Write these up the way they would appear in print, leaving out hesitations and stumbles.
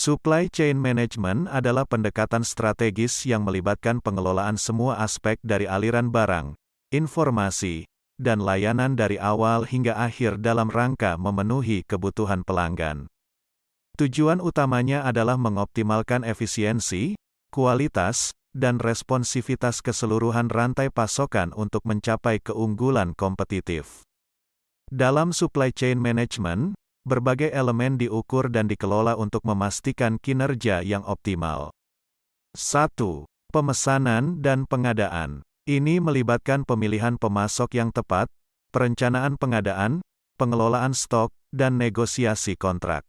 Supply chain management adalah pendekatan strategis yang melibatkan pengelolaan semua aspek dari aliran barang, informasi, dan layanan dari awal hingga akhir dalam rangka memenuhi kebutuhan pelanggan. Tujuan utamanya adalah mengoptimalkan efisiensi, kualitas, dan responsivitas keseluruhan rantai pasokan untuk mencapai keunggulan kompetitif. Dalam supply chain management, berbagai elemen diukur dan dikelola untuk memastikan kinerja yang optimal. 1. Pemesanan dan pengadaan. Ini melibatkan pemilihan pemasok yang tepat, perencanaan pengadaan, pengelolaan stok, dan negosiasi kontrak.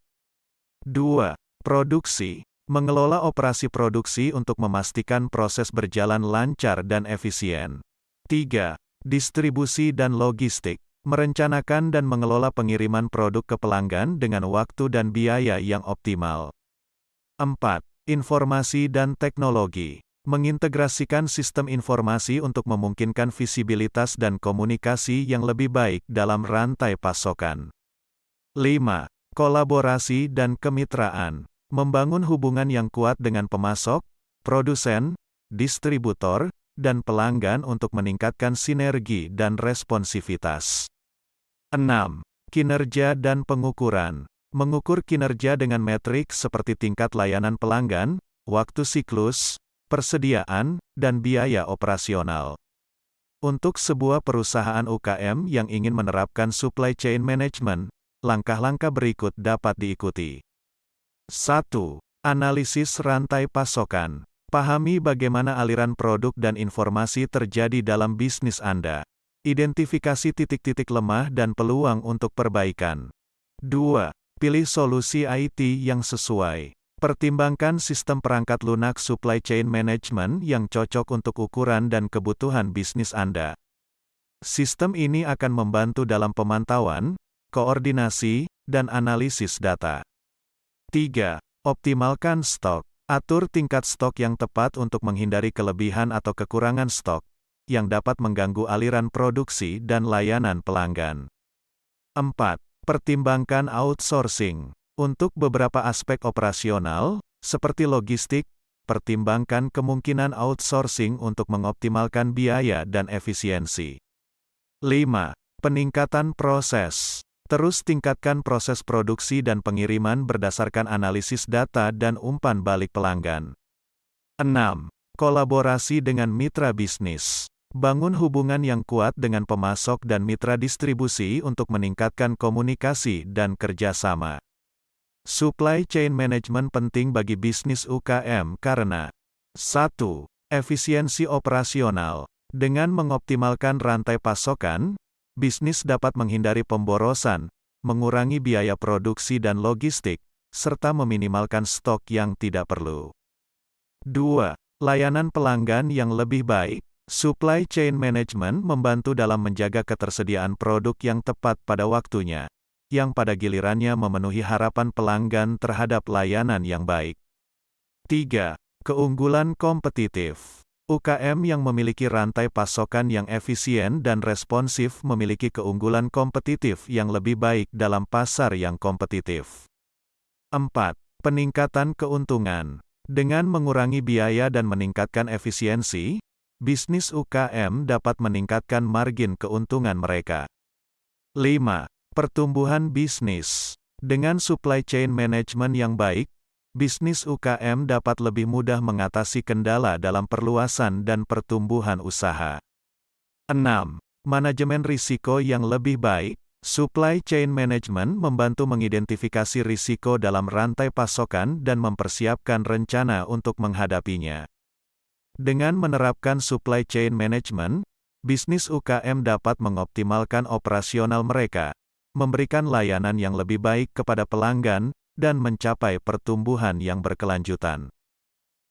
2. Produksi. Mengelola operasi produksi untuk memastikan proses berjalan lancar dan efisien. 3. Distribusi dan logistik. Merencanakan dan mengelola pengiriman produk ke pelanggan dengan waktu dan biaya yang optimal. 4. Informasi dan teknologi. Mengintegrasikan sistem informasi untuk memungkinkan visibilitas dan komunikasi yang lebih baik dalam rantai pasokan. 5. Kolaborasi dan kemitraan. Membangun hubungan yang kuat dengan pemasok, produsen, distributor, dan pelanggan untuk meningkatkan sinergi dan responsivitas. 6. Kinerja dan pengukuran. Mengukur kinerja dengan metrik seperti tingkat layanan pelanggan, waktu siklus, persediaan, dan biaya operasional. Untuk sebuah perusahaan UKM yang ingin menerapkan supply chain management, langkah-langkah berikut dapat diikuti. 1. Analisis rantai pasokan. Pahami bagaimana aliran produk dan informasi terjadi dalam bisnis Anda. Identifikasi titik-titik lemah dan peluang untuk perbaikan. 2. Pilih solusi IT yang sesuai. Pertimbangkan sistem perangkat lunak supply chain management yang cocok untuk ukuran dan kebutuhan bisnis Anda. Sistem ini akan membantu dalam pemantauan, koordinasi, dan analisis data. 3. Optimalkan stok. Atur tingkat stok yang tepat untuk menghindari kelebihan atau kekurangan stok, yang dapat mengganggu aliran produksi dan layanan pelanggan. 4. Pertimbangkan outsourcing. Untuk beberapa aspek operasional, seperti logistik, pertimbangkan kemungkinan outsourcing untuk mengoptimalkan biaya dan efisiensi. 5. Peningkatan proses. Terus tingkatkan proses produksi dan pengiriman berdasarkan analisis data dan umpan balik pelanggan. 6. Kolaborasi dengan mitra bisnis. Bangun hubungan yang kuat dengan pemasok dan mitra distribusi untuk meningkatkan komunikasi dan kerjasama. Supply chain management penting bagi bisnis UKM karena 1. Efisiensi operasional. Dengan mengoptimalkan rantai pasokan, bisnis dapat menghindari pemborosan, mengurangi biaya produksi dan logistik, serta meminimalkan stok yang tidak perlu. 2. Layanan pelanggan yang lebih baik. Supply chain management membantu dalam menjaga ketersediaan produk yang tepat pada waktunya, yang pada gilirannya memenuhi harapan pelanggan terhadap layanan yang baik. 3. Keunggulan kompetitif. UKM yang memiliki rantai pasokan yang efisien dan responsif memiliki keunggulan kompetitif yang lebih baik dalam pasar yang kompetitif. 4. Peningkatan keuntungan. Dengan mengurangi biaya dan meningkatkan efisiensi, bisnis UKM dapat meningkatkan margin keuntungan mereka. 5. Pertumbuhan bisnis. Dengan supply chain management yang baik, bisnis UKM dapat lebih mudah mengatasi kendala dalam perluasan dan pertumbuhan usaha. 6. Manajemen risiko yang lebih baik. Supply chain management membantu mengidentifikasi risiko dalam rantai pasokan dan mempersiapkan rencana untuk menghadapinya. Dengan menerapkan supply chain management, bisnis UKM dapat mengoptimalkan operasional mereka, memberikan layanan yang lebih baik kepada pelanggan, dan mencapai pertumbuhan yang berkelanjutan.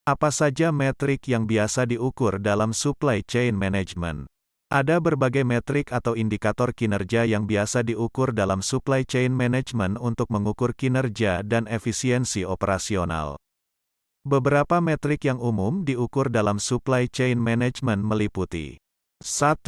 Apa saja metrik yang biasa diukur dalam supply chain management? Ada berbagai metrik atau indikator kinerja yang biasa diukur dalam supply chain management untuk mengukur kinerja dan efisiensi operasional. Beberapa metrik yang umum diukur dalam supply chain management meliputi 1.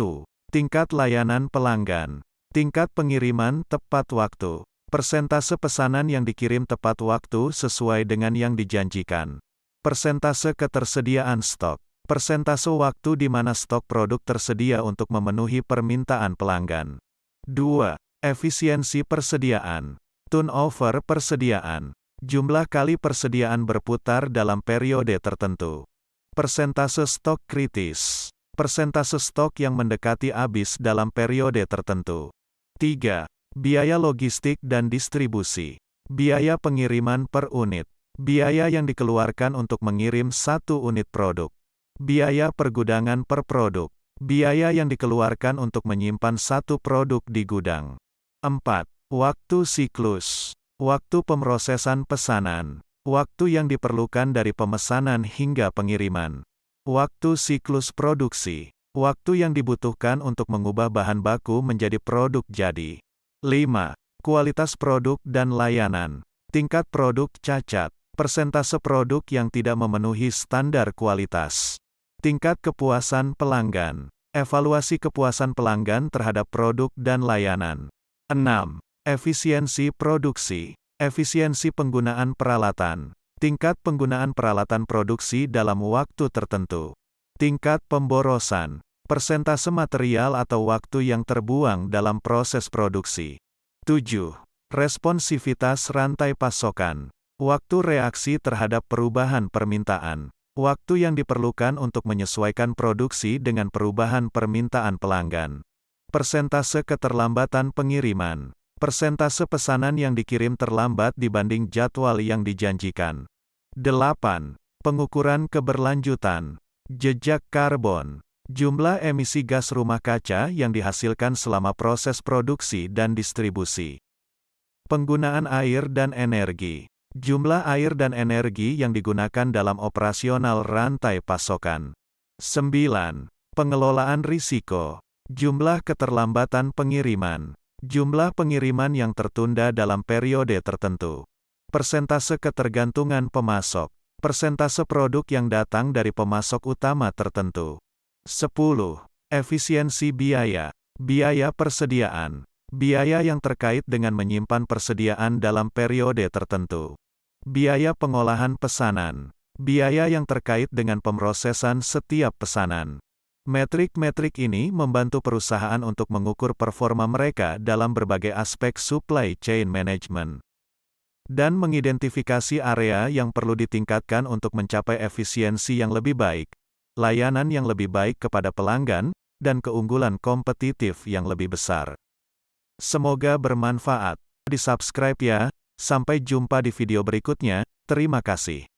Tingkat layanan pelanggan. Tingkat pengiriman tepat waktu. Persentase pesanan yang dikirim tepat waktu sesuai dengan yang dijanjikan. Persentase ketersediaan stok. Persentase waktu di mana stok produk tersedia untuk memenuhi permintaan pelanggan. 2. Efisiensi persediaan. Turnover persediaan. Jumlah kali persediaan berputar dalam periode tertentu. Persentase stok kritis. Persentase stok yang mendekati habis dalam periode tertentu. 3. Biaya logistik dan distribusi. Biaya pengiriman per unit. Biaya yang dikeluarkan untuk mengirim satu unit produk. Biaya pergudangan per produk. Biaya yang dikeluarkan untuk menyimpan satu produk di gudang. 4. Waktu siklus. Waktu pemrosesan pesanan. Waktu yang diperlukan dari pemesanan hingga pengiriman. Waktu siklus produksi. Waktu yang dibutuhkan untuk mengubah bahan baku menjadi produk jadi. 5. Kualitas produk dan layanan. Tingkat produk cacat. Persentase produk yang tidak memenuhi standar kualitas. Tingkat kepuasan pelanggan. Evaluasi kepuasan pelanggan terhadap produk dan layanan. 6. Efisiensi produksi. Efisiensi penggunaan peralatan. Tingkat penggunaan peralatan produksi dalam waktu tertentu. Tingkat pemborosan. Persentase material atau waktu yang terbuang dalam proses produksi. 7. Responsivitas rantai pasokan. Waktu reaksi terhadap perubahan permintaan. Waktu yang diperlukan untuk menyesuaikan produksi dengan perubahan permintaan pelanggan. Persentase keterlambatan pengiriman. Persentase pesanan yang dikirim terlambat dibanding jadwal yang dijanjikan. 8. Pengukuran keberlanjutan. Jejak karbon. Jumlah emisi gas rumah kaca yang dihasilkan selama proses produksi dan distribusi. Penggunaan air dan energi. Jumlah air dan energi yang digunakan dalam operasional rantai pasokan. 9. Pengelolaan risiko. Jumlah keterlambatan pengiriman. Jumlah pengiriman yang tertunda dalam periode tertentu. Persentase ketergantungan pemasok. Persentase produk yang datang dari pemasok utama tertentu. 10. Efisiensi biaya. Biaya persediaan. Biaya yang terkait dengan menyimpan persediaan dalam periode tertentu. Biaya pengolahan pesanan. Biaya yang terkait dengan pemrosesan setiap pesanan. Metrik-metrik ini membantu perusahaan untuk mengukur performa mereka dalam berbagai aspek supply chain management. Dan mengidentifikasi area yang perlu ditingkatkan untuk mencapai efisiensi yang lebih baik, layanan yang lebih baik kepada pelanggan, dan keunggulan kompetitif yang lebih besar. Semoga bermanfaat. Di-subscribe ya. Sampai jumpa di video berikutnya. Terima kasih.